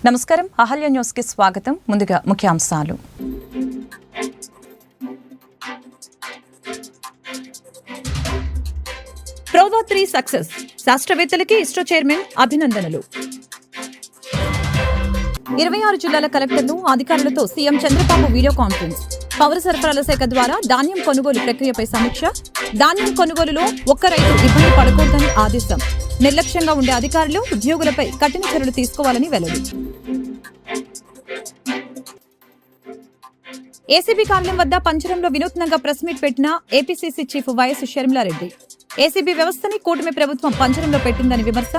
నమస్కారం అహల్య న్యూస్ కి స్వాగతం. ముందుగా ముఖ్యాంశాలు. ప్రోబా 3 సక్సెస్, శాస్త్రవేత్తలకి ఇస్రో చైర్మన్ అభినందనలు. 26 జిల్లాల కలెక్టర్లు అధికారులతో సీఎం చంద్రబాబు వీడియో కాన్ఫరెన్స్. పౌర సరఫరాల శాఖ ద్వారా ధాన్యం కొనుగోలు ప్రక్రియపై సమీక్ష. ధాన్యం కొనుగోలులో ఒక్క రైతు ఇబ్బంది పడకూడదని ఆదేశం. నిర్లక్ష్యంగా ఉండే అధికారులు ఉద్యోగులపై కఠిన చర్యలు తీసుకోవాలని వెల్లడి. ఏసీబీ కార్యాలయం వద్ద పంజరంలో వినూత్నంగా ప్రెస్ మీట్ పెట్టిన APCC chief YS Sharmila Reddy. ACB వ్యవస్థని కూటమి ప్రభుత్వం పంజరంలో పెట్టిందని విమర్శ.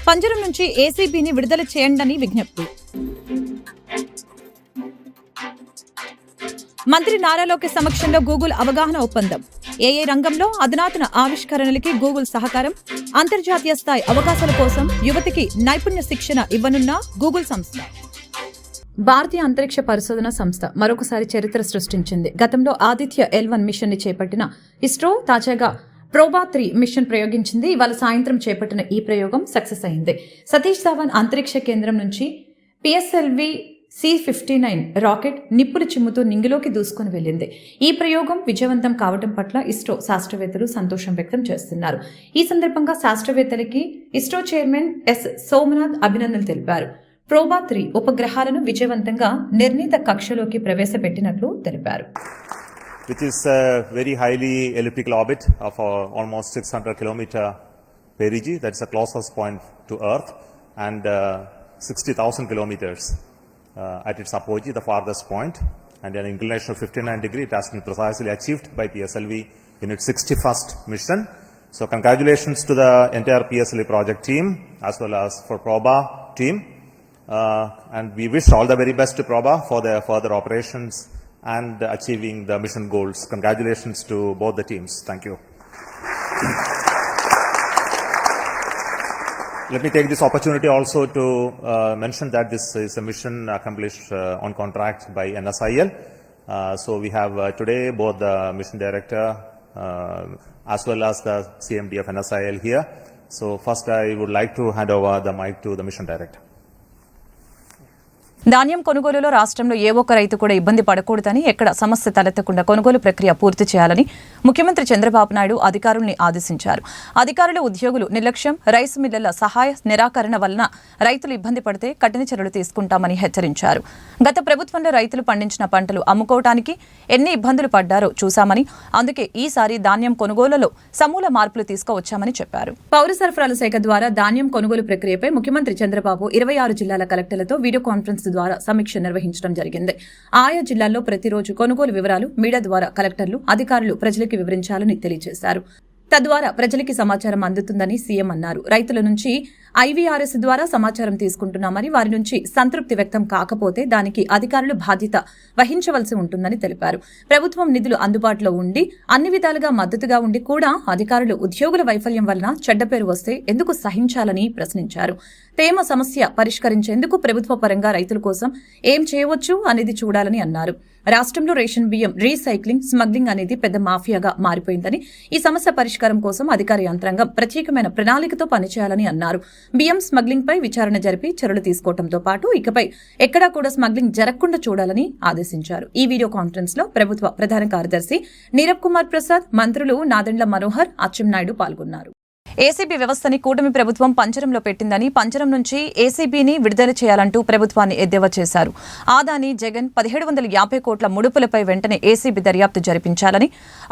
పంజరం నుంచి ఏసీబీని విడుదల చేయండని విజ్ఞప్తి. మంత్రి నారా లోకేష్ సమక్షంలో గూగుల్ అవగాహన ఒప్పందం. ఏఐ రంగంలో అధునాతన ఆవిష్కరణలకి గూగుల్ సహకారం. అంతర్జాతీయ స్థాయి అవకాశాల కోసం యువతికి నైపుణ్య శిక్షణ ఇవ్వనున్న గూగుల్ సంస్థ. భారతీయ అంతరిక్ష పరిశోధన సంస్థ మరొకసారి చరిత్ర సృష్టించింది. గతంలో ఆదిత్య L1 మిషన్ ని చేపట్టిన ఇస్రో తాజాగా ప్రోబా 3 మిషన్ ప్రయోగించింది. ఇవాళ సాయంత్రం చేపట్టిన ఈ ప్రయోగం సక్సెస్ అయింది. సతీష్ ధావన్ అంతరిక్ష కేంద్రం నుంచి PSLV C-59 రాకెట్ నిప్పులు చిమ్ముతూ నింగిలోకి దూసుకుని వెళ్లింది. ఈ ప్రయోగం విజయవంతం కావడం పట్ల ఇస్రో శాస్త్రవేత్తలు సంతోషం వ్యక్తం చేస్తున్నారు. ఈ సందర్భంగా శాస్త్రవేత్తలకి ఇస్రో చైర్మన్ ఎస్ సోమనాథ్ అభినందనలు తెలిపారు. ప్రోబా 3 ఉపగ్రహాలను విజయవంతంగా నిర్ణీత కక్షలోకి ప్రవేశపెట్టినట్లు తెలిపారు. Which is a very highly elliptical orbit of almost 600 km perigee. That's the closest point to Earth, and 60,000 kilometers at its apogee, the farthest point, and an inclination of 59 degrees. It has been precisely achieved by PSLV in its 61st mission. So congratulations to the entire PSLV project team as well as for Proba team, and we wish all the very best to Proba for their further operations and achieving the mission goals. Congratulations to both the teams. Thank you. Let me take this opportunity also to mention that this is a mission accomplished on contract by NSIL. So we have today both the mission director as well as the CMD of NSIL here. So first I would like to hand over the mic to the mission director. ధాన్యం కొనుగోలులో రాష్ట్రంలో ఏ ఒక్క రైతు కూడా ఇబ్బంది పడకూడదని, ఎక్కడ సమస్య తలెత్తకుండా కొనుగోలు ప్రక్రియ పూర్తి చేయాలని ముఖ్యమంత్రి చంద్రబాబు నాయుడు అధికారుల్ని ఆదేశించారు. అధికారులు, ఉద్యోగులు నిర్లక్ష్యం, రైస్ మిల్లర్ల సహాయ నిరాకరణ వలన రైతులు ఇబ్బంది పడితే కఠిన చర్యలు తీసుకుంటామని హెచ్చరించారు. గత ప్రభుత్వంలో రైతులు పండించిన పంటలు అమ్ముకోవడానికి ఎన్ని ఇబ్బందులు పడ్డారో చూశామని, అందుకే ఈసారి ధాన్యం కొనుగోలులో సమూల మార్పులు తీసుకువచ్చామని చెప్పారు. పౌర సరఫరాల శాఖ ద్వారా ధాన్యం కొనుగోలు ప్రక్రియపై ముఖ్యమంత్రి చంద్రబాబు 26 జిల్లాల కలెక్టర్లతో వీడియో కాన్ఫరెన్స్ ద్వారా సమీక్ష నిర్వహించడం జరిగింది. ఆయా జిల్లాల్లో ప్రతిరోజు కొనుగోలు వివరాలు మీడియా ద్వారా కలెక్టర్లు, అధికారులు ప్రజలకు వివరించాలని తెలియజేశారు. తద్వారా ప్రజలకి సమాచారం అందుతుందని సీఎం అన్నారు. రైతుల నుంచి IVRS ద్వారా సమాచారం తీసుకుంటున్నామని, వారి నుంచి సంతృప్తి వ్యక్తం కాకపోతే దానికి అధికారులు బాధ్యత వహించవలసి ఉంటుందని తెలిపారు. ప్రభుత్వం నిధులు అందుబాటులో ఉండి అన్ని విధాలుగా మద్దతుగా ఉండి కూడా అధికారులు, ఉద్యోగుల వైఫల్యం వలన చెడ్డ పేరు వస్తే ఎందుకు సహించాలని ప్రశ్నించారు. తేమ సమస్య పరిష్కరించేందుకు ప్రభుత్వ పరంగా రైతుల కోసం ఏం చేయవచ్చు అనేది చూడాలని అన్నారు. రాష్ట్రంలో రేషన్ బియ్యం రీసైక్లింగ్, స్మగ్లింగ్ అనేది పెద్ద మాఫియాగా మారిపోయిందని, ఈ సమస్య పరిష్కారం కోసం అధికార యంత్రాంగం ప్రత్యేకమైన ప్రణాళికతో పనిచేయాలని అన్నారు. బియ్యం స్మగ్లింగ్ పై విచారణ జరిపి చర్యలు తీసుకోవడంతో పాటు ఇకపై ఎక్కడా కూడా స్మగ్లింగ్ జరగకుండా చూడాలని ఆదేశించారు. ఈ వీడియో కాన్ఫరెన్స్ లో ప్రభుత్వ ప్రధాన కార్యదర్శి నీరబ్ కుమార్ ప్రసాద్, మంత్రులు నాదెండ్ల మనోహర్, అచ్చెన్నాయుడు పాల్గొన్నారు. ఏసీబీ వ్యవస్థని కూటమి ప్రభుత్వం పంజరంలో పెట్టిందని, పంజరం నుంచి ఏసీబీని విడుదల చేయాలంటూ ప్రభుత్వాన్ని ఎద్దేవా చేశారు. ఆదాని, జగన్ 1750 కోట్ల ముడుపులపై వెంటనే ఏసీబీ దర్యాప్తు జరిపించాలని,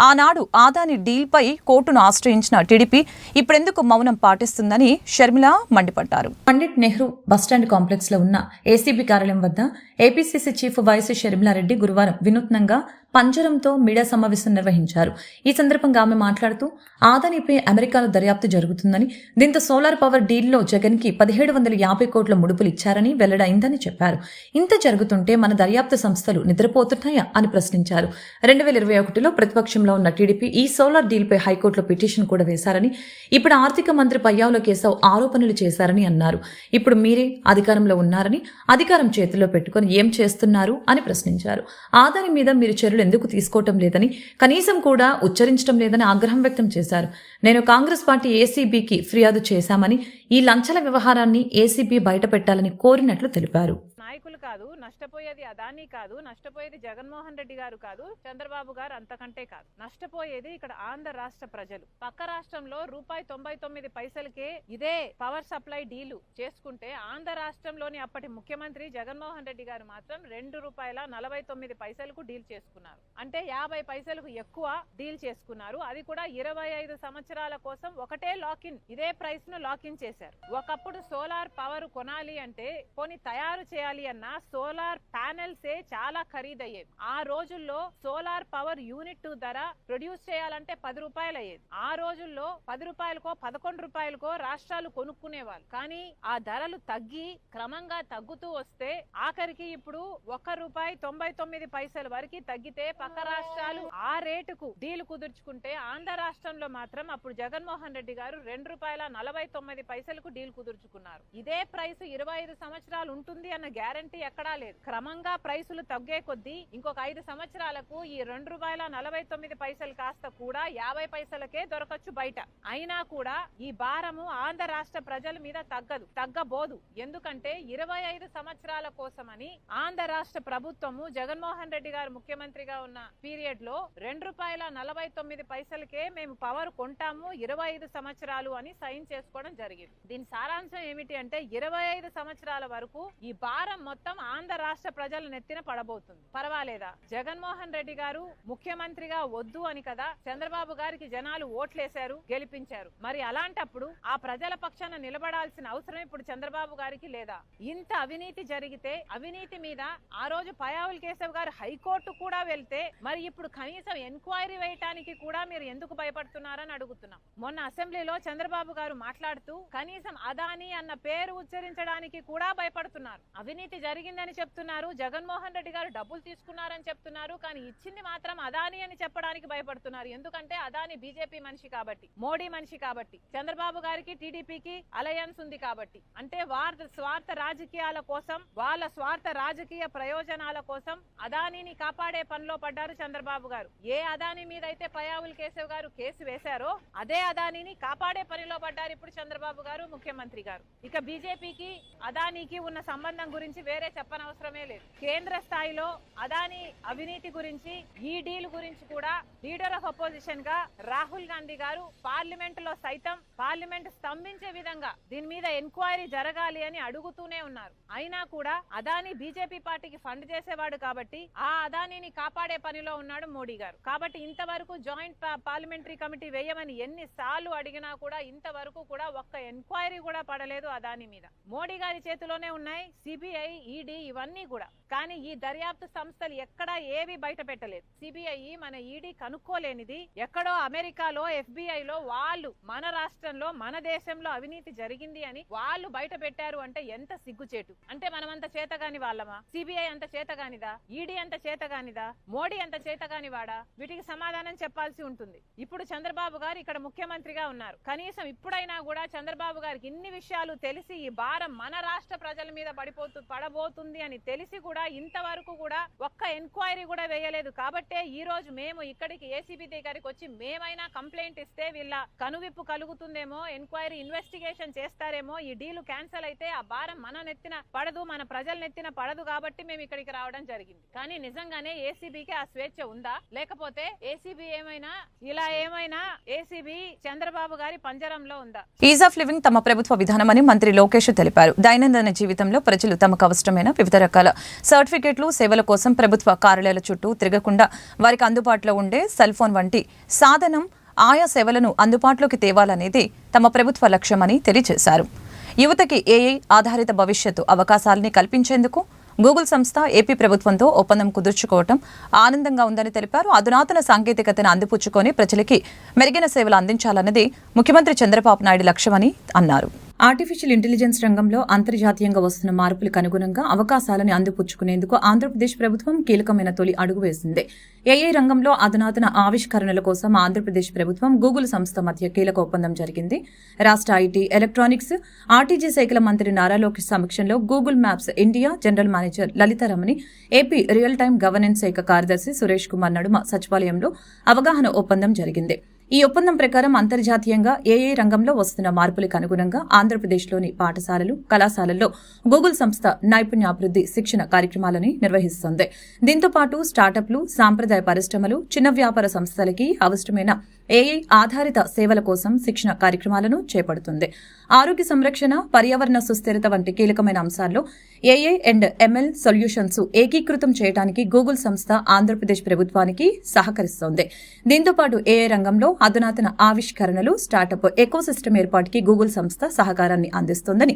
ఆనాడు ఆదాని డీల్పై కోర్టును ఆశ్రయించిన టీడీపీ ఇప్పుడెందుకు మౌనం పాటిస్తుందని షర్మిల మండిపడ్డారు. పండిట్ నెహ్రూ బస్టాండ్ కాంప్లెక్స్ లో ఉన్న ఏసీబీ కార్యాలయం వద్ద ఏపీసీసీ చీఫ్ వైఎస్ షర్మిలారెడ్డి గురువారం వినూత్నంగా పంజరంతో మీడియా సమావేశం నిర్వహించారు. ఈ సందర్భంగా ఆమె మాట్లాడుతూ ఆదానిపై అమెరికాలో దర్యాప్తు జరుగుతుందని, దీంతో సోలార్ పవర్ డీల్లో జగన్ కి 1750 కోట్ల ముడుపులు ఇచ్చారని వెల్లడైందని చెప్పారు. ఇంత జరుగుతుంటే మన దర్యాప్తు సంస్థలు నిద్రపోతున్నాయా అని ప్రశ్నించారు. 2021లో ప్రతిపక్షంలో ఉన్న టీడీపీ ఈ సోలార్ డీల్ పై హైకోర్టులో పిటిషన్ కూడా వేశారని, ఇప్పుడు ఆర్థిక మంత్రి పయ్యావుల కేశవ్ ఆరోపణలు చేశారని అన్నారు. ఇప్పుడు మీరే అధికారంలో ఉన్నారని, అధికారం చేతిలో పెట్టుకుని ఏం చేస్తున్నారు అని ప్రశ్నించారు. ఆదాని మీద మీరు చర్యలు చర్యలు ఎందుకు తీసుకోవటం లేదని, కనీసం కూడా ఉచ్చరించడం లేదని ఆగ్రహం వ్యక్తం చేశారు. నేను కాంగ్రెస్ పార్టీ ఏసీబీకి ఫిర్యాదు చేశామని, ఈ లంచల వ్యవహారాన్ని ఏసీబీ బయటపెట్టాలని కోరినట్లు తెలిపారు. నాయకులు కాదు నష్టపోయేది, అదానీ కాదు నష్టపోయేది, జగన్మోహన్ రెడ్డి గారు కాదు, చంద్రబాబు గారు అంతకంటే కాదు. నష్టపోయేది ఇక్కడ ఆంధ్ర రాష్ట్ర ప్రజలు. పక్క రాష్ట్రంలో ₹99 ఇదే పవర్ సప్లై డీలు చేసుకుంటే ఆంధ్ర రాష్ట్రంలోని అప్పటి ముఖ్యమంత్రి జగన్మోహన్ రెడ్డి గారు మాత్రం ₹2.49 డీల్ చేసుకున్నారు. అంటే 50 పైసలకు ఎక్కువ డీల్ చేసుకున్నారు. అది కూడా 25 సంవత్సరాల కోసం ఒకటే లాకిన్, ఇదే ప్రైస్ ను లాకిన్ చేశారు. ఒకప్పుడు సోలార్ పవర్ కొనాలి అంటే పోనీ తయారు చేయాలి అన్నా సోలార్ ప్యానెల్సే చాలా ఖరీదయ్యేవి. ఆ రోజుల్లో సోలార్ పవర్ యూనిట్ ధర ప్రొడ్యూస్ చేయాలంటే ₹10 అయ్యేది. ఆ రోజుల్లో ₹10కో ₹11కో రాష్ట్రాలు కొనుక్కునేవాళ్ళు. కానీ ఆ ధరలు తగ్గి క్రమంగా తగ్గుతూ వస్తే ఆఖరికి ఇప్పుడు ₹1.99 వరకు తగ్గితే పక్క రాష్ట్రాలు ఆ రేటుకు డీల్ కుదుర్చుకుంటే ఆంధ్ర రాష్ట్రంలో మాత్రం అప్పుడు జగన్మోహన్ రెడ్డి గారు ₹2.49 డీల్ కుదుర్చుకున్నారు. ఇదే ప్రైస్ 25 సంవత్సరాలు ఉంటుంది అన్న గ్యారంటీ ఎక్కడా లేదు. క్రమంగా ప్రైసులు తగ్గే కొద్దీ ఇంకొక 5 సంవత్సరాలకు ఈ ₹2.49 కాస్త కూడా 50 పైసలకే దొరకచ్చు బయట. అయినా కూడా ఈ భారము ఆంధ్ర రాష్ట్ర ప్రజల మీద తగ్గబోదు. ఎందుకంటే 25 సంవత్సరాల కోసమని ఆంధ్ర రాష్ట్ర ప్రభుత్వము జగన్మోహన్ రెడ్డి గారు ముఖ్యమంత్రిగా ఉన్న పీరియడ్ లో ₹2.49 మేము పవర్ కొంటాము 25 సంవత్సరాలు అని సైన్ చేసుకోవడం జరిగింది. దీని సారాంశం ఏమిటి అంటే 25 సంవత్సరాల వరకు ఈ భారం మొత్తం ఆంధ్ర రాష్ట్ర ప్రజల నెత్తిన పడబోతుంది. పర్వాలేదా? జగన్మోహన్ రెడ్డి గారు ముఖ్యమంత్రిగా వద్దు అని కదా చంద్రబాబు గారికి జనాలు ఓట్లేశారు, గెలిపించారు. మరి అలాంటప్పుడు ఆ ప్రజల పక్షాన నిలబడాల్సిన అవసరం ఇప్పుడు చంద్రబాబు గారికి లేదా? ఇంత అవినీతి జరిగితే అవినీతి మీద ఆ రోజు పయావుల్ కేశవ్ గారు హైకోర్టు కూడా వెళ్తే మరి ఇప్పుడు కనీసం ఎంక్వైరీ వేయటానికి కూడా మీరు ఎందుకు భయపడుతున్నారని అడుగుతున్నాం. మొన్న అసెంబ్లీలో చంద్రబాబు గారు మాట్లాడుతూ కనీసం అదానీ అన్న పేరు ఉచ్చరించడానికి కూడా భయపడుతున్నారు. అవినీతి జరిగిందని చెప్తున్నారు, జగన్మోహన్ రెడ్డి గారు డబ్బులు తీసుకున్నారని చెప్తున్నారు, కానీ ఇచ్చింది మాత్రం అదానీ అని చెప్పడానికి భయపడుతున్నారు. ఎందుకంటే అదానీ బీజేపీ మనిషి కాబట్టి, మోడీ మనిషి కాబట్టి, చంద్రబాబు గారికి టీడీపీకి అలయన్స్ ఉంది కాబట్టి, అంటే వారి స్వార్థ రాజకీయాల కోసం, వాళ్ళ స్వార్థ రాజకీయ ప్రయోజనాల కోసం అదానీని కాపాడే పనిలో పడ్డారు చంద్రబాబు గారు. ఏ అదానీ మీద అయితే పయావుల్ కేశవ్ గారు కేసు వేశారో అదే అదానీని కాపాడే పనిలో పడ్డారు ఇప్పుడు చంద్రబాబు గారు, ముఖ్యమంత్రి గారు. ఇక బీజేపీకి అదానీకి ఉన్న సంబంధం గురించి వేరే చెప్పనవసరమే లేదు. కేంద్ర స్థాయిలో అదానీ అవినీతి గురించి, ఈ డీల్ గురించి కూడా లీడర్ ఆఫ్ అపోజిషన్ గా రాహుల్ గాంధీ గారు పార్లమెంట్ లో సైతం పార్లమెంట్ స్తంభించే విధంగా దీని మీద ఎంక్వైరీ జరగాలి అని అడుగుతూనే ఉన్నారు. అయినా కూడా అదానీ బీజేపీ పార్టీకి ఫండ్ చేసేవాడు కాబట్టి ఆ అదానీని కాపాడే పనిలో ఉన్నాడు మోడీ గారు. కాబట్టి ఇంతవరకు జాయింట్ పార్లమెంటరీ కమిటీ వేయమని ఎన్నిసార్లు అడిగినా కూడా ఇంతవరకు కూడా ఒక్క ఎంక్వైరీ కూడా పడలేదు అదానీ మీద. మోడీ గారి చేతిలోనే ఉన్నాయి సిబిఐ, ఈడీ ఇవన్నీ కూడా. కానీ ఈ దర్యాప్తు సంస్థలు ఎక్కడా ఏవి బయట పెట్టలేదు. సిబిఐ, మన ఈడీ కనుక్కోలేనిది ఎక్కడో అమెరికాలో ఎఫ్బిఐలో వాళ్ళు మన రాష్ట్రంలో, మన దేశంలో అవినీతి జరిగింది అని వాళ్ళు బయట పెట్టారు అంటే ఎంత సిగ్గుచేటు. అంటే మనమంత చేతగాని వాళ్ళమా? సిబిఐ అంత చేతగానిదా? ఈడీ అంత చేతగానిదా? మోడీ అంత చేతగాని వాడా? వీటికి సమాధానం చెప్పాల్సి ఉంటుంది. ఇప్పుడు చంద్రబాబు గారు ఇక్కడ ముఖ్యమంత్రిగా ఉన్నారు. కనీసం ఇప్పుడైనా కూడా చంద్రబాబు గారికి ఇన్ని విషయాలు తెలిసి ఈ భారం మన రాష్ట్ర ప్రజల మీద పడబోతుంది అని తెలిసి కూడా ఇంతవరకు కూడా ఒక్క ఎంక్వైరీ కూడా వేయలేదు. కాబట్టే ఈ రోజు మేము ఇక్కడికి ఏసీబీ దగ్గరికి వచ్చి మేమైనా కంప్లైంట్ ఇస్తే వీళ్ళ కనువిప్పు కలుగుతుందేమో, ఎంక్వైరీ ఇన్వెస్టిగేషన్ చేస్తారేమో, ఈ డీలు క్యాన్సిల్ అయితే ఆ భారం మన నెత్తిన పడదు, మన ప్రజల నెత్తిన పడదు కాబట్టి మేము ఇక్కడికి రావడం జరిగింది. కానీ నిజంగానే ఏసీబీకి ఆ స్వేచ్ఛ ఉందా? లేకపోతే ఏసీబీ ఏమైనా ఏసీబీ చంద్రబాబు గారి పంజరంలో ఉందా? ఈజ్ ఆఫ్ లివింగ్ తమ ప్రభుత్వ విధానమని మంత్రి లోకేష్ తెలిపారు. దైనందిన జీవితంలో ప్రజలు తమకు అవసరమైన వివిధ రకాల సర్టిఫికెట్లు, సేవల కోసం ప్రభుత్వ కార్యాలయాల చుట్టూ తిరగకుండా వారికి అందుబాటులో ఉండే సెల్ ఫోన్ వంటి సాధనం ఆయా సేవలను అందుబాటులోకి తేవాలనేది తమ ప్రభుత్వ లక్ష్యమని తెలియజేశారు. యువతకి ఏఐ ఆధారిత భవిష్యత్తు అవకాశాలని కల్పించేందుకు గూగుల్ సంస్థ ఏపీ ప్రభుత్వంతో ఒప్పందం కుదుర్చుకోవటం ఆనందంగా ఉందని తెలిపారు. అధునాతన సాంకేతికతను అందిపుచ్చుకొని ప్రజలకి మెరుగైన సేవలు అందించాలన్నది ముఖ్యమంత్రి చంద్రబాబు నాయుడు లక్ష్యమని అన్నారు. ఆర్టిఫిషియల్ ఇంటెలిజెన్స్ రంగంలో అంతర్జాతీయంగా వస్తున్న మార్పులకు అనుగుణంగా అవకాశాలను అందిపుచ్చుకునేందుకు ఆంధ్రప్రదేశ్ ప్రభుత్వం కీలకమైన తొలి అడుగు వేసింది. ఏఐ రంగంలో అధునాతన ఆవిష్కరణల కోసం ఆంధ్రప్రదేశ్ ప్రభుత్వం గూగుల్ సంస్థ మధ్య కీలక ఒప్పందం జరిగింది. రాష్ట్ర ఐటీ, ఎలక్ట్రానిక్స్, ఆర్టీజీ శాఖల మంత్రి నారా లోకేష్ సమక్షంలో Google Maps India general manager Lalitaramani, AP real time governance శాఖ కార్యదర్శి సురేష్ కుమార్ నడుమ సచివాలయంలో అవగాహన ఒప్పందం జరిగింది. ఈ ఒప్పందం ప్రకారం అంతర్జాతీయంగా ఏఐ రంగంలో వస్తున్న మార్పులకు అనుగుణంగా ఆంధ్రప్రదేశ్లోని పాఠశాలలు, కళాశాలల్లో గూగుల్ సంస్థ నైపుణ్యాభివృద్ది శిక్షణ కార్యక్రమాలను నిర్వహిస్తోంది. దీంతో పాటు స్టార్టప్లు, సాంప్రదాయ పరిశ్రమలు, చిన్న వ్యాపార సంస్థలకి అవసరమైన ఏఐ ఆధారిత సేవల కోసం శిక్షణ కార్యక్రమాలను చేపడుతుంది. ఆరోగ్య సంరక్షణ, పర్యావరణ సుస్థిరత వంటి కీలకమైన అంశాల్లో ఏఐ అండ్ ఎంఎల్ సొల్యూషన్స్ ఏకీకృతం చేయడానికి గూగుల్ సంస్థ ఆంధ్రప్రదేశ్ ప్రభుత్వానికి సహకరిస్తోంది. దీంతో పాటు ఏఐ రంగంలో అధునాతన ఆవిష్కరణలు, స్టార్టప్ ఎకోసిస్టమ్ ఏర్పాటుకి గూగుల్ సంస్థ సహకారాన్ని అందిస్తోందని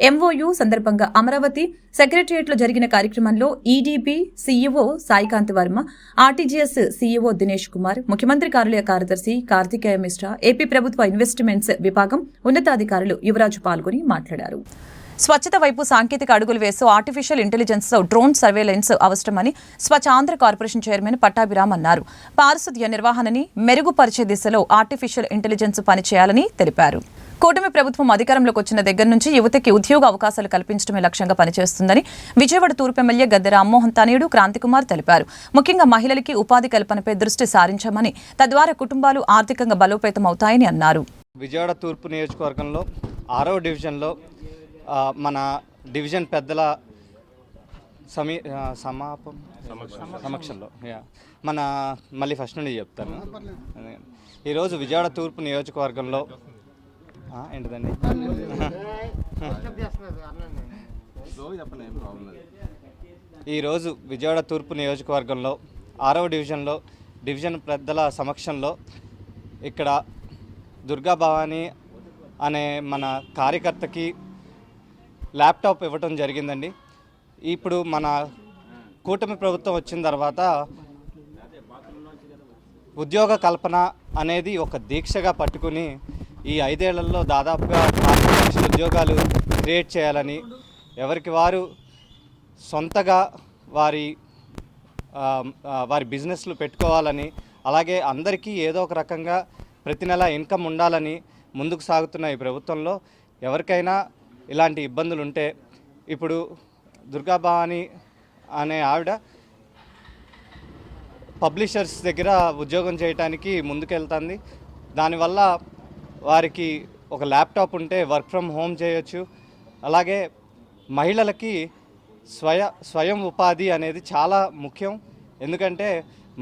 ఎంఓయూ సందర్భంగా అమరావతి సెక్రటరియట్లో జరిగిన కార్యక్రమంలో EDP CEO Saikanth Varma, RTGS CEO Dinesh Kumar, ముఖ్యమంత్రి కార్యాలయ కార్యదర్శి కార్తికేయ మిశ్రా, ఏపీ ప్రభుత్వ ఇన్వెస్ట్మెంట్స్ విభాగం ఉన్నతాధికారులు యువరాజు పాల్గొని మాట్లాడారు. స్వచ్ఛత వైపు సాంకేతిక అడుగులు వేస్తూ ఆర్టిఫిషియల్ ఇంటెలిజెన్స్ డ్రోన్ సర్వేలెన్స్ అవసరమని స్వచ్ఛ ఆంధ్ర కార్పొరేషన్ చైర్మన్ పట్టాభిరామ్ అన్నారు. పారిశుద్ధ్య నిర్వహణని మెరుగుపరిచే దిశలో ఆర్టిఫిషియల్ ఇంటెలిజెన్స్ పనిచేయాలని తెలిపారు. కూటమి ప్రభుత్వం అధికారంలోకి వచ్చిన దగ్గర నుంచి యువతకి ఉద్యోగ అవకాశాలు కల్పించడమే లక్ష్యంగా పనిచేస్తుందని విజయవాడ తూర్పు ఎమ్మెల్యే గద్దె రామ్మోహన్ తనయుడు క్రాంతికుమార్ తెలిపారు. ముఖ్యంగా మహిళలకి ఉపాధి కల్పనపై దృష్టి సారించామని, తద్వారా కుటుంబాలు ఆర్థికంగా బలోపేతం అవుతాయని అన్నారు. విజయవాడ తూర్పు నియోజకవర్గంలో 6వ డివిజన్లో మన డివిజన్ పెద్దల సమక్షంలో మన మళ్ళీ ఫస్ట్ నుండి చెప్తాను. ఈరోజు విజయవాడ తూర్పు నియోజకవర్గంలో ఏంటిదండి ఈరోజు విజయవాడ తూర్పు నియోజకవర్గంలో 6వ డివిజన్లో డివిజన్ పెద్దల సమక్షంలో ఇక్కడ దుర్గా భవానీ అనే మన కార్యకర్తకి ల్యాప్టాప్ ఇవ్వటం జరిగిందండి. ఇప్పుడు మన కూటమి ప్రభుత్వం వచ్చిన తర్వాత ఉద్యోగ కల్పన అనేది ఒక దీక్షగా పట్టుకుని ఈ 5 ఏళ్లలో దాదాపుగా 40 లక్షల ఉద్యోగాలు క్రియేట్ చేయాలని, ఎవరికి వారు సొంతగా వారి బిజినెస్లు పెట్టుకోవాలని, అలాగే అందరికీ ఏదో ఒక రకంగా ప్రతి నెల ఇన్కమ్ ఉండాలని ముందుకు సాగుతున్న ఈ ప్రభుత్వంలో ఎవరికైనా ఇలాంటి ఇబ్బందులు ఉంటే ఇప్పుడు దుర్గా భవానీ అనే ఆవిడ పబ్లిషర్స్ దగ్గర ఉద్యోగం చేయడానికి ముందుకెళ్తుంది. దానివల్ల వారికి ఒక ల్యాప్టాప్ ఉంటే వర్క్ ఫ్రమ్ హోమ్ చేయొచ్చు. అలాగే మహిళలకి స్వయం ఉపాధి అనేది చాలా ముఖ్యం. ఎందుకంటే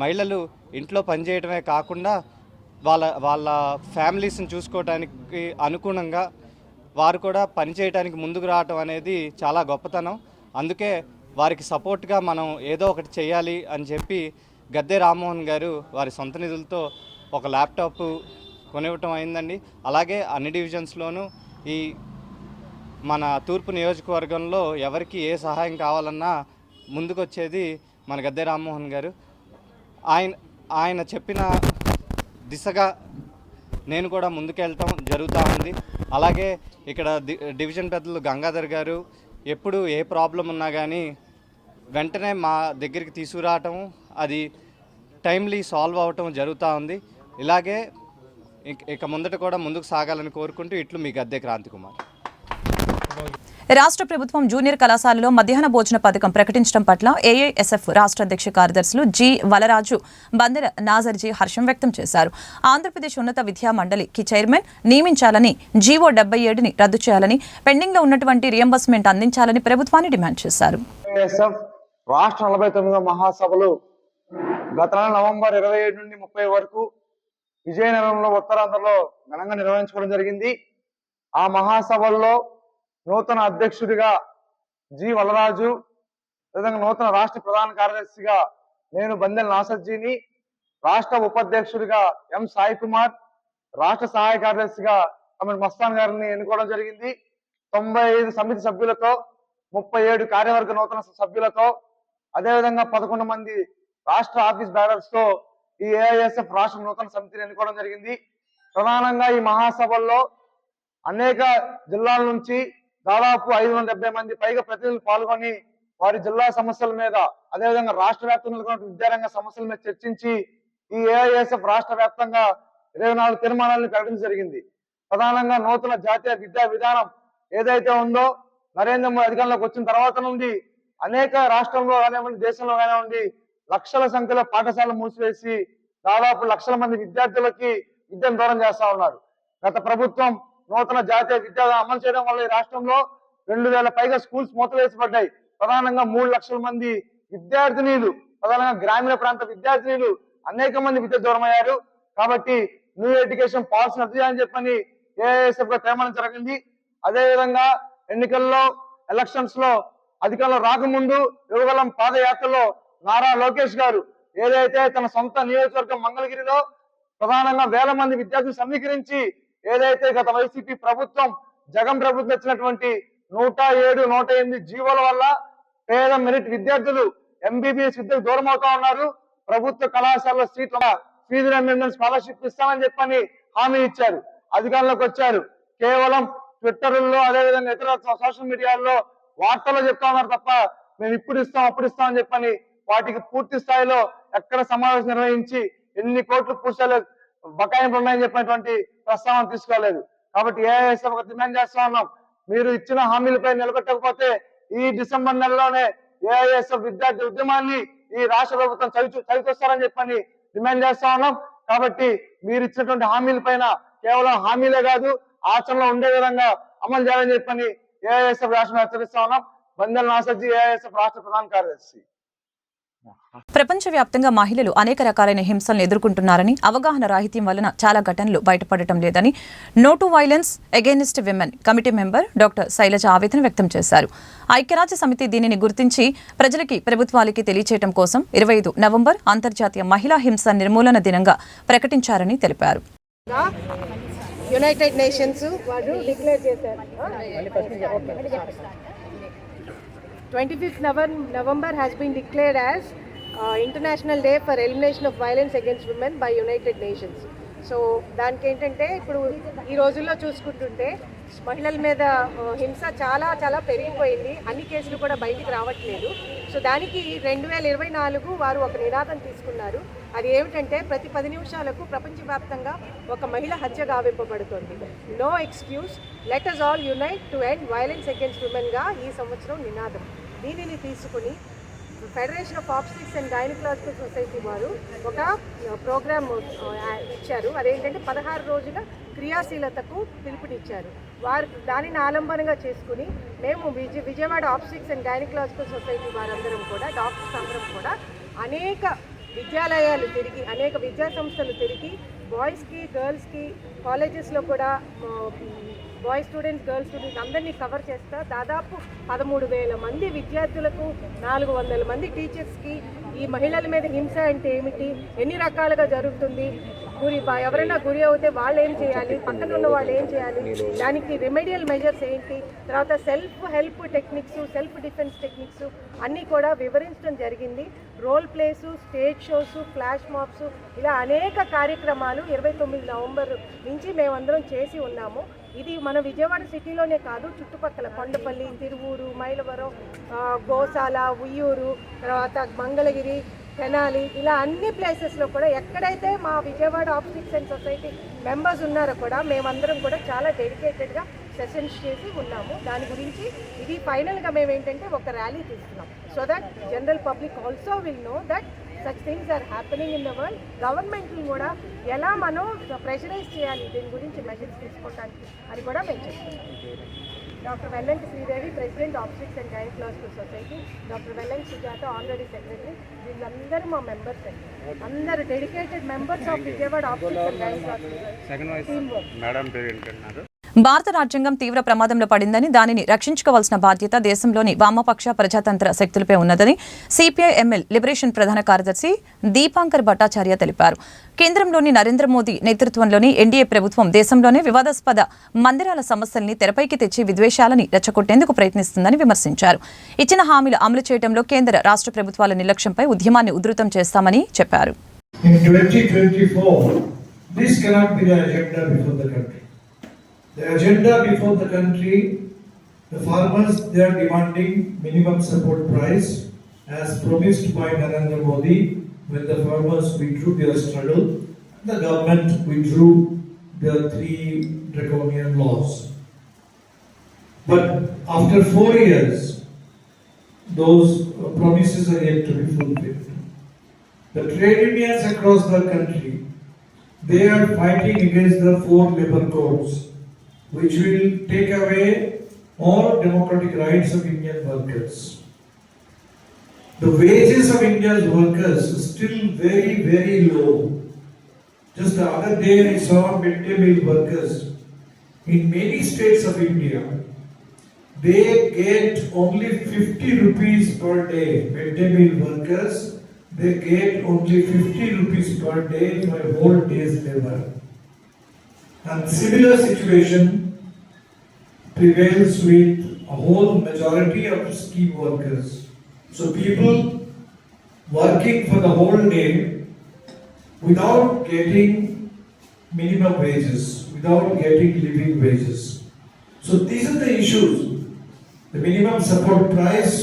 మహిళలు ఇంట్లో పనిచేయడమే కాకుండా వాళ్ళ ఫ్యామిలీస్ని చూసుకోవడానికి అనుగుణంగా వారు కూడా పనిచేయడానికి ముందుకు రావటం అనేది చాలా గొప్పతనం. అందుకే వారికి సపోర్ట్గా మనం ఏదో ఒకటి చేయాలి అని చెప్పి గద్దె రామ్మోహన్ గారు వారి సొంత నిధులతో ఒక ల్యాప్టాప్ కొనివ్వటం అయిందండి. అలాగే అన్ని డివిజన్స్లోనూ ఈ మన తూర్పు నియోజకవర్గంలో ఎవరికి ఏ సహాయం కావాలన్నా ముందుకొచ్చేది మన గద్దె రామ్మోహన్ గారు. ఆయన చెప్పిన దిశగా నేను కూడా ముందుకెళ్ళటం జరుగుతూ ఉంది. అలాగే ఇక్కడ డివిజన్ పెద్దలు గంగాధర్ గారు ఎప్పుడు ఏ ప్రాబ్లం ఉన్నా కానీ వెంటనే మా దగ్గరికి తీసుకురావటం, అది టైమ్లీ సాల్వ్ అవ్వటం జరుగుతూ ఉంది. ఇలాగే ఇక ముందట కూడా ముందుకు సాగాలని కోరుకుంటూ ఇట్లు మీ గద్దె క్రాంతికుమార్. రాష్ట్ర ప్రభుత్వం జూనియర్ కళాశాలలో మధ్యాహ్న భోజన పథకం ప్రకటించడం పట్ల ఏఐఎస్ఎఫ్ రాష్ట్ర అధ్యక్ష కార్యదర్శులు జి వలరాజు, బందెర నాజర్జీ హర్షం వ్యక్తం చేశారు. ఆంధ్రప్రదేశ్ ఉన్నత విద్యా మండలికి చైర్మన్ నియమించాలని, జీవో 77ని రద్దు చేయాలని, పెండింగ్లో ఉన్నటువంటి రియంబర్స్మెంట్ అందించాలని ప్రభుత్వాన్ని డిమాండ్ చేశారు. రాష్ట్ర 49వ మహాసభలు గత నవంబర్ 27 నుండి 30 వరకు విజయనగరంలో ఉత్తరాంధ్రలో ఘనంగా నిర్వహించుకోవడం జరిగింది. ఆ మహాసభల్లో నూతన అధ్యక్షుడిగా జి వలరాజు, విధంగా నూతన రాష్ట్ర ప్రధాన కార్యదర్శిగా నేను బందెల నాసర్జీని, రాష్ట్ర ఉపాధ్యక్షుడిగా ఎం సాయి కుమార్, రాష్ట్ర సహాయ కార్యదర్శిగా అమీర్ మస్తాన్ గారిని ఎన్నుకోవడం జరిగింది. 95 సమితి సభ్యులతో, 37 కార్యవర్గ నూతన సభ్యులతో, అదేవిధంగా 11 మంది రాష్ట్ర ఆఫీస్ బ్యారర్స్ తో ఈ ఏఐఎస్ఎఫ్ రాష్ట్ర నూతన సమితిని ఎన్నుకోవడం జరిగింది. ప్రధానంగా ఈ మహాసభల్లో అనేక జిల్లాల నుంచి దాదాపు 570 మంది పైగా ప్రతినిధులు పాల్గొని వారి జిల్లా సమస్యల మీద, అదేవిధంగా రాష్ట్ర వ్యాప్తంగా ఉన్నటువంటి విద్యారంగ సమస్యల మీద చర్చించి ఈ ఏఐఎస్ఎఫ్ రాష్ట్ర వ్యాప్తంగా 24 తీర్మానాలను ప్రకటించడం జరిగింది. ప్రధానంగా నూతన జాతీయ విద్యా విధానం ఏదైతే ఉందో నరేంద్ర మోదీ అధికారంలోకి వచ్చిన తర్వాత నుండి అనేక రాష్ట్రంలో కానివ్వండి, దేశంలో కానివ్వండి, లక్షల సంఖ్యలో పాఠశాలలు మూసివేసి దాదాపు లక్షల మంది విద్యార్థులకి విద్యను దూరం చేస్తా ఉన్నారు. గత ప్రభుత్వం నూతన జాతీయ విద్యా అమలు చేయడం వల్ల ఈ రాష్ట్రంలో 2000 పైగా స్కూల్స్ మూతవేసబడ్డాయి. ప్రధానంగా 3 లక్షల మంది విద్యార్థినీలు, ప్రధానంగా గ్రామీణ ప్రాంత విద్యార్థినీలు అనేక మంది విద్య దూరం అయ్యారు. కాబట్టి న్యూ ఎడ్యుకేషన్ పాలసీ రద్దు చేయాలని చెప్పని ఏఐఎస్ఎఫ్ గా తీర్మానం జరిగింది. అదేవిధంగా ఎన్నికల్లో, ఎలక్షన్స్ లో అధికారంలో రాకముందు యువగలం పాదయాత్రలో నారా లోకేష్ గారు ఏదైతే తన సొంత నియోజకవర్గం మంగళగిరిలో ప్రధానంగా 1000 మంది విద్యార్థులు సమీకరించి ఏదైతే గత వైసీపీ ప్రభుత్వం, జగన్ ప్రభుత్వం ఇచ్చినటువంటి 107, 108 జీవోల వల్ల పేద మెరిట్ విద్యార్థులు ఎంబీబీఎస్ విద్యకు దూరం అవుతా ఉన్నారు. ప్రభుత్వ కళాశాలలో సీట్ల ఫీజు రియంబర్స్మెంట్ స్కాలర్షిప్ ఇస్తామని చెప్పని హామీ ఇచ్చారు. అధికారంలోకి వచ్చారు. కేవలం ట్విట్టర్లో, అదేవిధంగా ఇతర సోషల్ మీడియాలో వార్తల్లో చెప్తా ఉన్నారు తప్ప మేము ఇప్పుడు ఇస్తాం, అప్పుడు ఇస్తాం అని చెప్పని వాటికి పూర్తి స్థాయిలో ఎక్కడ సమావేశం నిర్వహించి ఎన్ని కోట్లు పూర్తి బకాయింపులు ఉన్నాయని చెప్పినటువంటి ప్రస్తావన తీసుకోలేదు. కాబట్టి ఏఐఎస్ఎఫ్ ఒక డిమాండ్ చేస్తా ఉన్నాం, మీరు ఇచ్చిన హామీలపై నిలబెట్టకపోతే ఈ డిసెంబర్ నెలలోనే ఏఐఎస్ఎఫ్ విద్యార్థి ఉద్యమాన్ని ఈ రాష్ట్ర ప్రభుత్వం చవిచూస్తారని చెప్పని డిమాండ్ చేస్తా ఉన్నాం. కాబట్టి మీరు ఇచ్చినటువంటి హామీల పైన కేవలం హామీలే కాదు, ఆచరణలో ఉండే విధంగా అమలు చేయాలని చెప్పని ఏఐఎస్ఎఫ్ రాష్ట్రం హెచ్చరిస్తా ఉన్నాం. బందల్ నాసర్జీ, ఏఐఎస్ఎఫ్ రాష్ట్ర ప్రధాన కార్యదర్శి. ప్రపంచవ్యాప్తంగా మహిళలు అనేక రకాలైన హింసలను ఎదుర్కొంటున్నారని, అవగాహన రాహిత్యం వలన చాలా ఘటనలు బయటపడటం లేదని no to violence against women committee member doctor Shailaja ఆవేదన వ్యక్తం చేశారు. ఐక్యరాజ్య సమితి దీనిని గుర్తించి ప్రజలకి, ప్రభుత్వాలకి తెలియచేయడం కోసం 25 నవంబర్ అంతర్జాతీయ మహిళా హింస నిర్మూలన దినంగా ప్రకటించారని తెలిపారు. యునైటెడ్ నేషన్స్ వారు డిక్లేర్ చేశారు. 25th November has been declared as International Day for Elimination of Violence Against Women by United Nations. So దానికి ఏంటంటే ఇప్పుడు ఈ రోజుల్లో చూసుకుంటుంటే మహిళల మీద హింస చాలా చాలా పెరిగిపోయింది. అన్ని కేసులు కూడా బయటికి రావట్లేదు. సో దానికి 2024 వారు ఒక నినాదం తీసుకున్నారు. అది ఏమిటంటే ప్రతి 10 నిమిషాలకు ప్రపంచవ్యాప్తంగా ఒక మహిళ హత్య గావింపబడుతుంది. No excuse, let us all unite to end violence against women గా ఈ సంవత్సరం నినాదం. దీనిని తీసుకుని federation of ఆబ్స్టిక్స్ and gynaecological society వారు ఒక ప్రోగ్రామ్ ఇచ్చారు. అదేంటంటే 16 రోజుల క్రియాశీలతకు పిలుపునిచ్చారు. వారు దానిని ఆలంబనగా చేసుకుని మేము Vijayawada obstetrics and gynaecological society వారందరం కూడా, డాక్టర్స్ అందరం కూడా అనేక విద్యాలయాలు తిరిగి, అనేక విద్యా సంస్థలు తిరిగి బాయ్స్కి, గర్ల్స్కి, కాలేజెస్లో కూడా బాయ్స్ స్టూడెంట్స్, గర్ల్స్ స్టూడెంట్స్ అందరినీ కవర్ చేస్తా దాదాపు 13,000 మంది విద్యార్థులకు, 400 మంది టీచర్స్కి ఈ మహిళల మీద హింస అంటే ఏమిటి, ఎన్ని రకాలుగా జరుగుతుంది, ఎవరైనా గురి అవుతే వాళ్ళు ఏం చేయాలి, పక్కన ఉన్న వాళ్ళు ఏం చేయాలి, దానికి రెమెడియల్ మెజర్స్ ఏంటి, తర్వాత self help techniques, self defence techniques అన్నీ కూడా వివరించడం జరిగింది. Role plays, stage shows, flash mobs, ఇలా అనేక కార్యక్రమాలు 29 నవంబర్ నుంచి మేమందరం చేసి ఉన్నాము. ఇది మన విజయవాడ సిటీలోనే కాదు, చుట్టుపక్కల కొండపల్లి, తిరువూరు, మైలవరం, గోశాల, ఉయ్యూరు, తర్వాత మంగళగిరి, తెనాలి, ఇలా అన్ని ప్లేసెస్లో కూడా ఎక్కడైతే మా Vijayawada obstetrics and society members ఉన్నారో కూడా మేమందరం కూడా చాలా డెడికేటెడ్గా సెషన్స్ చేసి ఉన్నాము. దాని గురించి ఇది ఫైనల్గా మేము ఏంటంటే ఒక ర్యాలీ తీస్తున్నాం. So that general public also will know that such things are happening in the world. గవర్నమెంట్ని కూడా ఎలా మనం ప్రెషరైజ్ చేయాలి దీని గురించి మెజర్స్ తీసుకోవడానికి అని కూడా మేము చెప్తున్నాం. Doctor Vellanki Sridevi, president ఆబ్స్టిక్స్ and gynaecological society, doctor Vellanki Sujatha, already secretary, వీళ్ళందరూ మా మెంబర్స్ అండి. అందరు dedicated members of Vijayawada obstetrics and gynaecological team work. భారత రాజ్యాంగం తీవ్ర ప్రమాదంలో పడిందని, దానిని రక్షించుకోవాల్సిన బాధ్యత దేశంలోని వామపక్ష ప్రజాతంత్ర శక్తులపై ఉన్నదని సిపిఐ ఎంఎల్ లిబరేషన్ ప్రధాన కార్యదర్శి దీపాంకర్ భట్టాచార్య తెలిపారు. కేంద్రంలోని నరేంద్ర మోదీ నేతృత్వంలోని ఎన్డీఏ ప్రభుత్వం దేశంలోనే వివాదాస్పద మందిరాల సమస్యల్ని తెరపైకి తెచ్చి విద్వేషాలని రెచ్చగొట్టేందుకు ప్రయత్నిస్తుందని విమర్శించారు. ఇచ్చిన హామీలు అమలు చేయడంలో కేంద్ర, రాష్ట్ర ప్రభుత్వాల నిర్లక్ష్యంపై ఉద్యమాన్ని ఉధృతం చేస్తామని చెప్పారు. The agenda before the country, the farmers, they are demanding minimum support price as promised by Narendra Modi when the farmers withdrew their struggle. The government withdrew the 3 draconian laws. But after 4 years, those promises are yet to be fulfilled. The trade unions across the country, they are fighting against the 4 labor codes, which will take away all democratic rights of Indian workers. The wages of India's workers are still very, very low. Just the other day I saw midday meal workers in many states of India. They get only 50 rupees per day. Midday meal workers, they get only 50 rupees per day for a whole day's labor. And similar situation prevails with a whole majority of scheme workers. So people working for the whole day without getting minimum wages, without getting living wages. So these are the issues. The minimum support price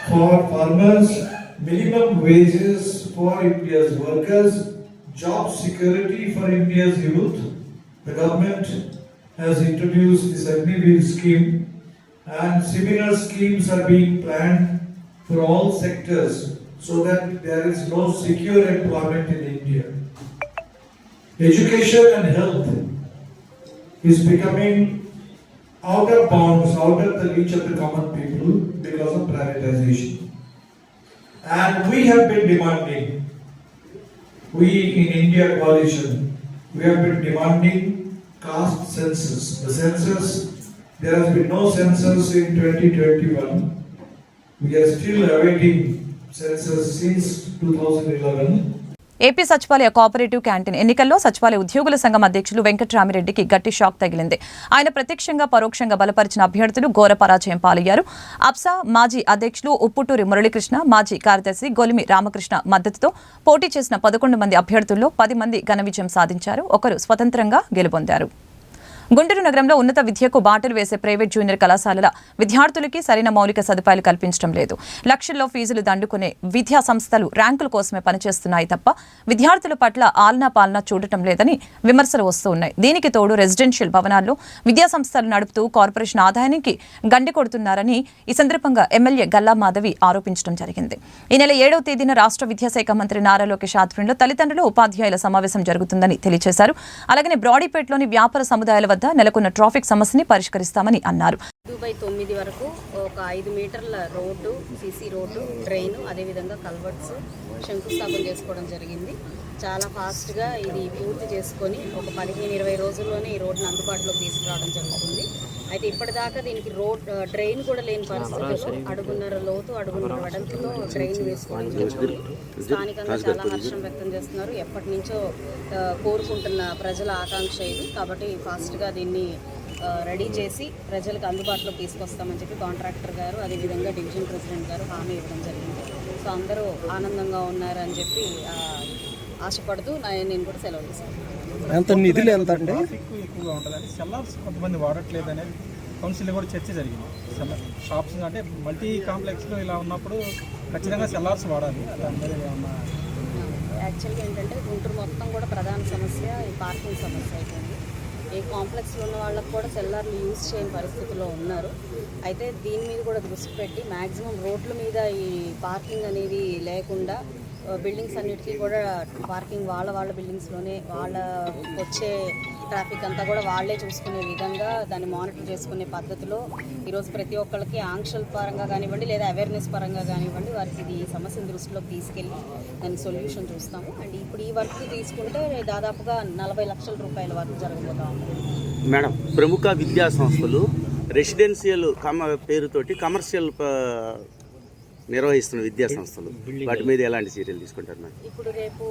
for farmers, minimum wages for India's workers, job security for India's youth. The government has introduced this Agniveer scheme, and similar schemes are being planned for all sectors so that there is no secure employment in India. Education and health is becoming out of bounds, out of the reach of the common people because of privatization. And we have been demanding, we in India coalition, we have been demanding caste census. The census, there has been no census in 2021. We are still awaiting census since 2011. AP సచివాలయ cooperative canteen ఎన్నికల్లో సచివాలయ ఉద్యోగుల సంఘం అధ్యక్షులు వెంకట్రామిరెడ్డికి గట్టి shock తగిలింది. ఆయన ప్రత్యక్షంగా పరోక్షంగా బలపరిచిన అభ్యర్థులు ఘోర పరాజయం పాలయ్యారు. అప్సా మాజీ అధ్యక్షులు ఉప్పుటూరి మురళీకృష్ణ, మాజీ కార్యదర్శి గొలిమి రామకృష్ణ మద్దతుతో పోటీ చేసిన 11 మంది అభ్యర్థుల్లో 10 మంది ఘన విజయం సాధించారు. ఒకరు స్వతంత్రంగా గెలుపొందారు. గుంటూరు నగరంలో ఉన్నత విద్యకు బాటలు వేసే ప్రైవేట్ జూనియర్ కళాశాలల విద్యార్థులకి సరైన మౌలిక సదుపాయాలు కల్పించడం లేదు. లక్షల్లో ఫీజులు దండుకునే విద్యా సంస్థలు ర్యాంకుల కోసమే పనిచేస్తున్నాయి తప్ప విద్యార్థుల పట్ల ఆలనా పాలన చూడటం లేదని విమర్శలు వస్తూ ఉన్నాయి. దీనికి తోడు రెసిడెన్షియల్ భవనాల్లో విద్యా సంస్థలు నడుపుతూ కార్పొరేషన్ ఆదాయానికి గండి కొడుతున్నారని ఈ సందర్భంగా ఎమ్మెల్యే గల్లా మాధవి ఆరోపించడం జరిగింది. ఈ నెల 7వ తేదీన రాష్ట్ర విద్యాశాఖ మంత్రి నారా లోకేష్ ఆధ్వర్యంలో తల్లిదండ్రులు ఉపాధ్యాయుల సమావేశం జరుగుతుందని తెలియజేశారు. అలాగనే బ్రాడీపేటలోని వ్యాపార సముదాయాల వద్ద నెలకొన్న ట్రాఫిక్ సమస్యని పరిష్కరిస్తామని అన్నారు. 5/9 వరకు ఒక 5 మీటర్ల రోడ్డు, సీసీ రోడ్డు, డ్రైన్, అదేవిధంగా కల్వర్ట్స్ శంకుస్థాపన చేసుకోవడం జరిగింది. చాలా ఫాస్ట్గా ఇది పూర్తి చేసుకొని ఒక 15-20 రోజుల్లోనే ఈ రోడ్డును అందుబాటులోకి తీసుకురావడం జరుగుతుంది. అయితే ఇప్పటిదాకా దీనికి డ్రైన్ కూడా లేని పరిస్థితుల్లో అడుగున్నర లోతు, అడుగున్నర వెడల్పుతో డ్రైన్ వేసుకోవడం జరుగుతుంది. స్థానికంగా చాలా హర్షం వ్యక్తం చేస్తున్నారు. ఎప్పటి నుంచో కోరుకుంటున్న ప్రజల ఆకాంక్ష ఇది. కాబట్టి ఫాస్ట్గా దీన్ని రెడీ చేసి ప్రజలకు అందుబాటులోకి తీసుకొస్తామని చెప్పి కాంట్రాక్టర్ గారు, అదేవిధంగా డివిజన్ ప్రెసిడెంట్ గారు హామీ ఇవ్వడం జరిగింది. సో అందరూ ఆనందంగా ఉన్నారని చెప్పి ఆశపడుతూ నేను కూడా సెలవు తీసుకున్నాను. ఎంత నిధులు ఎంత అంటే ట్రాఫిక్ ఎక్కువగా ఉంటుందని సెల్లర్స్ కొంతమంది వాడట్లేదు అనేది కౌన్సిల్లో కూడా చర్చ జరిగింది. సెల్లర్ షాప్స్ అంటే మల్టీ కాంప్లెక్స్లో ఇలా ఉన్నప్పుడు ఖచ్చితంగా సెల్లర్స్ వాడాలి. దాని మీద ఏమన్నా యాక్చువల్గా ఏంటంటే గుంటూరు మొత్తం కూడా ప్రధాన సమస్య ఈ పార్కింగ్ సమస్య అయిపోయింది. ఏ కాంప్లెక్స్లో ఉన్న వాళ్ళకు కూడా సెల్లార్లు యూజ్ చేయని పరిస్థితిలో ఉన్నారు. అయితే దీని మీద కూడా దృష్టి పెట్టి మ్యాక్సిమం రోడ్ల మీద ఈ పార్కింగ్ అనేది లేకుండా బిల్డింగ్స్ అన్నిటికీ కూడా పార్కింగ్ వాళ్ళ బిల్డింగ్స్లోనే వాళ్ళ వచ్చే ట్రాఫిక్ అంతా కూడా వాళ్ళే చూసుకునే విధంగా దాన్ని మానిటర్ చేసుకునే పద్ధతిలో ఈరోజు ప్రతి ఒక్కరికి ఆంక్షల పరంగా కానివ్వండి లేదా అవేర్నెస్ పరంగా కానివ్వండి వారికి ఇది ఈ సమస్యను దృష్టిలోకి తీసుకెళ్ళి దాని సొల్యూషన్ చూస్తాము. అండ్ ఇప్పుడు ఈ వర్క్ తీసుకుంటే దాదాపుగా 40 లక్షల రూపాయల వర్క్ జరగబోతా ఉంది. మేడం, ప్రముఖ విద్యా సంస్థలు రెసిడెన్షియల్ పేరుతోటి కమర్షియల్ నిర్వహిస్తున్న విద్యా సంస్థలు వాటి మీద ఎలాంటి చర్యలు తీసుకుంటారు మేడం? ఇప్పుడు రేపు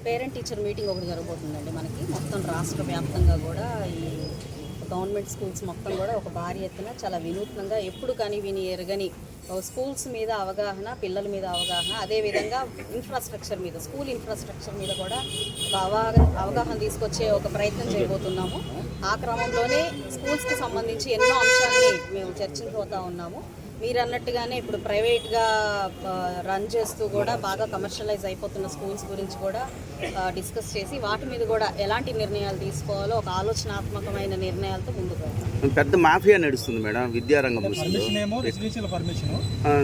పేరెంట్ టీచర్ మీటింగ్ ఒకటి జరగబోతుందండి. మనకి మొత్తం రాష్ట్ర వ్యాప్తంగా కూడా ఈ గవర్నమెంట్ స్కూల్స్ మొత్తం కూడా ఒక భారీ ఎత్తున చాలా వినూత్నంగా ఎప్పుడు కానీ విని ఎరగని స్కూల్స్ మీద అవగాహన, పిల్లల మీద అవగాహన, అదేవిధంగా ఇన్ఫ్రాస్ట్రక్చర్ మీద, స్కూల్ ఇన్ఫ్రాస్ట్రక్చర్ మీద కూడా ఒక అవగాహన తీసుకొచ్చే ఒక ప్రయత్నం చేయబోతున్నాము. ఆ క్రమంలోనే స్కూల్స్కి సంబంధించి ఎన్నో అంశాలని మేము చర్చించుకోతా ఉన్నాము. మీరు అన్నట్టుగానే ఇప్పుడు ప్రైవేట్గా రన్ చేస్తూ కూడా బాగా కమర్షియలైజ్ అయిపోతున్న స్కూల్స్ గురించి కూడా డిస్కస్ చేసి వాటి మీద కూడా ఎలాంటి నిర్ణయాలు తీసుకోవాలో ఒక ఆలోచనాత్మకమైన నిర్ణయాలతో ముందుకు వెళ్తాం. పెద్ద మాఫియా నడుస్తుంది మేడం విద్యారంగం. పర్మిషన్ ఏమో రెసిడెన్షియల్ పర్మిషన్,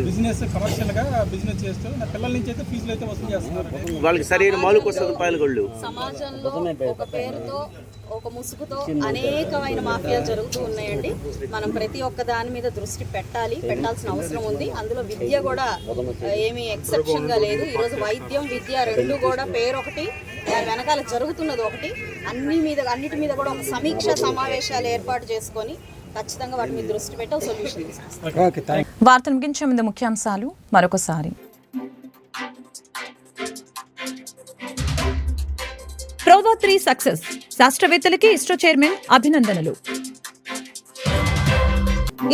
బిజినెస్ కమర్షియల్ గా బిజినెస్ చేస్తూ పిల్లల నుంచి అయితే ఫీజులు అయితే వసూలు చేస్తున్నారు. వాళ్ళకి సరైన మౌలిక సదుపాయాలు కూడా సమాజంలో ఒక పేరుతో, ఒక ముసుగుతో అనేకమైన మాఫియాలు జరుగుతూ ఉన్నాయండి. మనం ప్రతి ఒక్క దాని మీద దృష్టి పెట్టాల్సిన అవసరం ఉంది. అందులో విద్య కూడా ఏమీ ఎక్సెప్షన్ గా లేదు. ఈరోజు వైద్యం, విద్య రెండు కూడా పేరు ఒకటి, దాని వెనకాల జరుగుతున్నది ఒకటి. అన్నిటి మీద కూడా ఒక సమీక్ష సమావేశాలు ఏర్పాటు చేసుకొని ఖచ్చితంగా వాటి మీద దృష్టి పెట్టి ఒక సొల్యూషన్ తీసుకొస్తాం. వార్తలు ముగించే ముందు ముఖ్యాంశాలు మరొకసారి. ప్రోవా 3 సక్సెస్, శాస్త్రవేత్తలకి ఇస్రో చైర్మన్ అభినందనలు.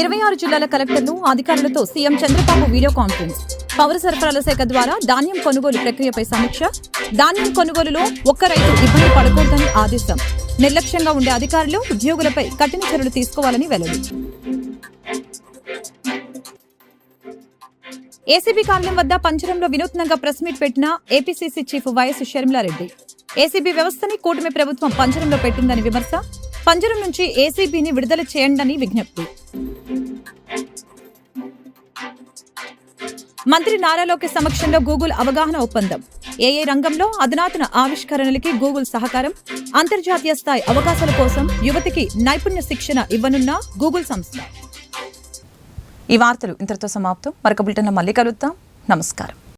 26 జిల్లాల కలెక్టర్లు, అధికారులతో సీఎం చంద్రబాబు వీడియో కాన్ఫరెన్స్. పౌర సరఫరాల శాఖ ద్వారా ధాన్యం కొనుగోలు ప్రక్రియపై సమీక్ష. ధాన్యం కొనుగోలులో ఒక్క రైతు ఇబ్బంది పడకూడదని ఆదేశం. నిర్లక్ష్యంగా ఉండే అధికారులు, ఉద్యోగులపై కఠిన చర్యలు తీసుకోవాలని వెల్లడి. ఏసీబీ కార్యాలయం వద్ద పంజరంలో వినూత్నంగా ప్రెస్ మీట్ పెట్టిన APCC chief YS Sharmila Reddy. ACB వ్యవస్థని కూటమి ప్రభుత్వం పంజరంలో పెట్టిందని విమర్శ. పంజరం నుంచి ఏసీబీని విడుదల చేయండని విజ్ఞప్తి. మంత్రి నారా లోకేష్ సమక్షంలో గూగుల్ అవగాహన ఒప్పందం. ఏఐ రంగంలో అధునాతన ఆవిష్కరణలకి గూగుల్ సహకారం. అంతర్జాతీయ స్థాయి అవకాశాల కోసం యువతికి నైపుణ్య శిక్షణ ఇవ్వనున్న గూగుల్ సంస్థ. ఈ వార్తలు ఇంతటితో సమాప్తం. మరొక బులెటిన్లో మళ్ళీ కలుద్దాం. నమస్కారం.